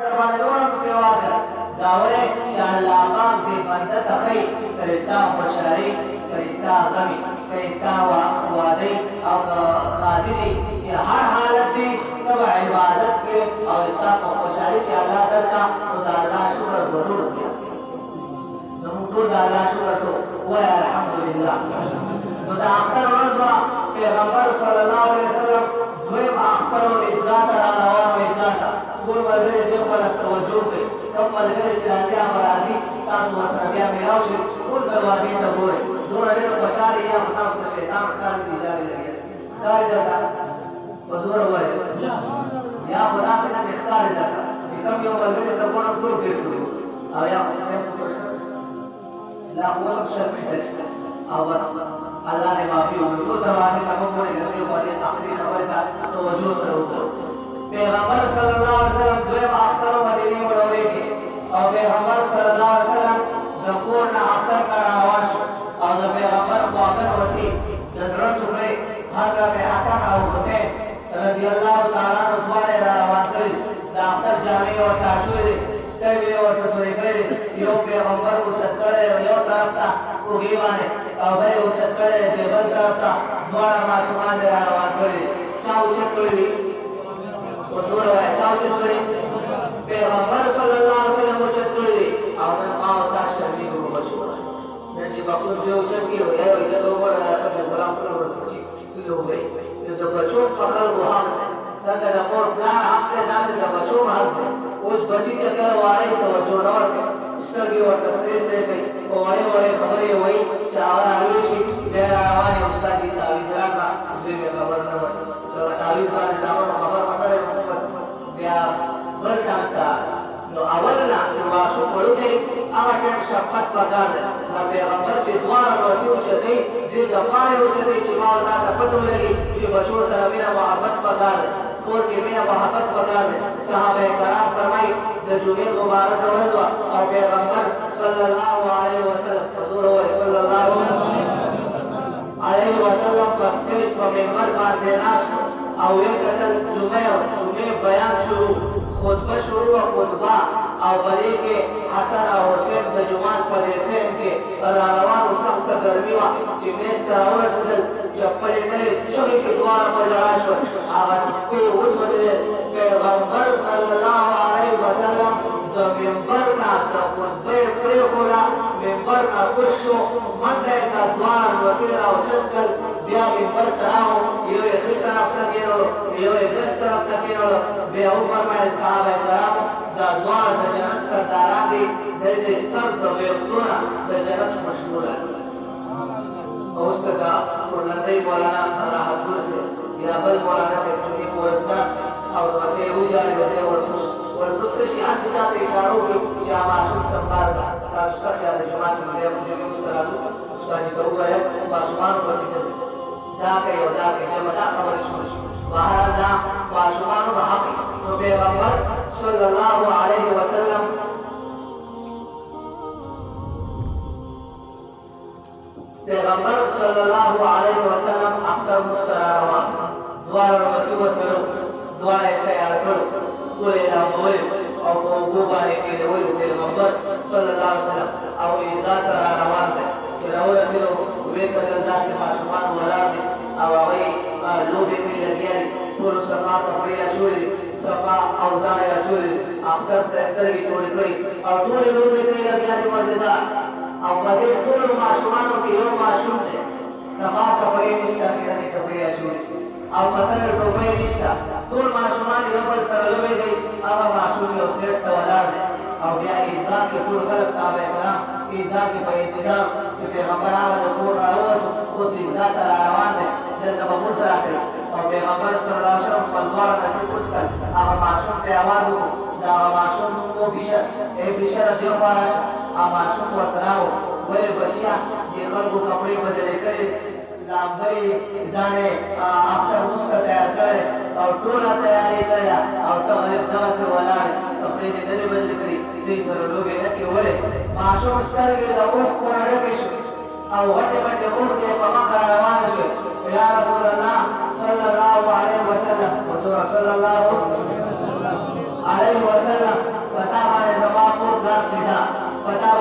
دربان نورم سوا کر داوے کہ اللہ پاک دے بندہ تخی فرشتہ خوشحالی فرشتہ غمی فرشتہ وعدی او خادری کہ ہر حالت دی سب عبادت کے اور اس کا خوشحالی سے اللہ درکا خدا اللہ شکر ضرور سے نمود اللہ شکر تو وہ الحمدللہ خدا اختر ورزا پیغمبر صلی اللہ علیہ وسلم دویم اختر و ادگاتا راروان و ادگاتا کل ملگری دیو پلک توجہ کے کم ملگری شرازیہ مرازی تاسو مسربیہ میلاوشی کل دروازی تبورے دون دیر خوشحالی یا مطاف تو شیطان سکار کی جاری لگی سکار جاتا حضور ہوئے یا خدا سے نہ اختار جاتا کم یو ملگری تبورا کل پیر کرو او یا خدا لا قوسم شرک ہے او بس اللہ نے معافی ہوئی وہ دروازے کا مقبول کرتے ہوئے آخری خبر کا توجہ سے اترو پیغمبر صلی اللہ علیہ وسلم دویم اختر مدینی ملوری کے اور پیغمبر صلی اللہ علیہ وسلم دکور نہ اختر کا روان شو اور پیغمبر خواقر وسیع جزرت ٹکڑے حضرت حسن اور حسین رضی اللہ تعالیٰ دوارے روان کری دا اختر جامعی اور تاشوری ستوی اور تطوری کری یو پیغمبر اچھت کرے یو طرف تا اگیوانے اور بڑے اچھت کرے دیبل طرف تا دوارا معصومان دے روان کری چاو اچھت کری حضور ہوئے چاو اچھت کری پیغمبر صلی اللہ علیہ وسلم اچھت کری اور من ماو تاش کرنی کو بچو نجی بقول جو اچھت کی ہوئے ہے ویدہ تو بڑا ہے پھر غلام پر پچی کلو ہوئے جو جو بچو پکل وہ حق ہے سرکہ دا قور پلان حق دے جاتے دا بچو حق دے اس بچی چکر وارے توجہ نور کے اسٹرگی اور تصریح دے گئی وڑے خبریں ہوئی چاور آلوشی میرا روانی استاد کی تعویذ رکھا اسے میں خبر نہ ہوئی تو تعویذ بارے دامن خبر پتہ ہے محمد بیا بل شانتا نو اولنا چې واسو پړوکې هغه ټیم شفقت پکار دی دا پیغمبر چې دوار وسیو چدی دې د پاره او چدی چې ما الله ته پته ولګي چې بشو سره مینا محبت پکار دی کور کې مینا محبت پکار دی صحابه کرام فرمایي د جمعې مبارک ورځ او پیغمبر صلی الله علیه وسلم حضور صلی الله علیه وسلم په سټیج په منبر باندې ناست او یې کتل جمعې بیان شروع خطبہ شروع و خطبہ او بلے کے حسن اور حسین کا جمان پر حسین کے روان و سخت گرمی و چمیس کا اور صدر چپلے ملے چوئی کے دوارا پر جراش و آغاز کوئی اس بدلے پیغمبر صلی اللہ علیہ وسلم دا منبر کا دا خطبہ پری خولا منبر کا کشو مندے کا دوار وسیلہ و چکل بیا منبر تراؤ یہ خیر طرف تکینو یہ بس طرف تکینو بیا اوپر میں صحابہ کرام دا دوار دا جنت سرداران دی دے سر دا ویختونا دا جنت مشغول ہے اس کا سنتی مولانا راحت دور سے یا بل مولانا سے چنی پوزدست اور مسئلے ہو جائے ہوتے اور مستشی آسی چاہتے اشاروں کی جہاں معصوم سنبار کا تاکہ سخیار جماعت سے ملے مجھے بھی مسترادو اس کا جتا ہوا ہے معصومان و وسیقہ دا کے یہ مدہ خبر سنش باہر دا معصومان و حقی تو پیغمبر صلی اللہ علیہ وسلم پیغمبر صلی اللہ علیہ وسلم اختر مستراروا دوار مسیح وسلم دوار تیار کرو کوئی لاموئی او گوبانے کے لئے پیغمبر صلی اللہ علیہ وسلم او ایداد راروان دے چراؤ رسلو وے قدر داست معصومان ولار دے او آغای لوبے کے لگیاری پور صفا پکڑیا چھوڑی صفا اوزار یا چھوڑی اختر تستر کی توڑی کری اور توڑی لوبے کے لگیاری مزدار او بدر ټول معصومانو کې یو معصوم دی سبا کپړې نشته کېرانې کپړې اچولې او مثلا ټوپۍ نشته ټول معصومان یو بل سره لوبې دی هغه معصوم یو سیټ ته ولاړ دی او بیا عیدګاه کې ټول خلک صحابه کرام عیدګاه کې په انتظار چې پیغمبر هغه د کور راووت اوس عیدګاه ته را روان دی دلته به مونځ راکړي او پیغمبر صلی الله علیه وسلم خپل دواړه نصیب اوس کړ هغه معصوم ته آواز وکړو د هغه معصوم نوم و بشر ای بشره دیخوا راشه معصوم ورته راو ولې بچیا د خلکو کپړې بدلې کړې لامبۍ ځانې اختر اوس ته تیار کړی او ټوله تیاري کړې او ته غریب دغسې ولاړې کپړې دې نه دې بدلې کړي دې سره لوبې نه کې ولې معصوم سترګې د اوښکو نه ډکې شوې او غټې غټې اوښکې په مخه روانې شوې یا رسول الله صلی الله علیه وسلم حضور صلی الله علیه وسلم پتا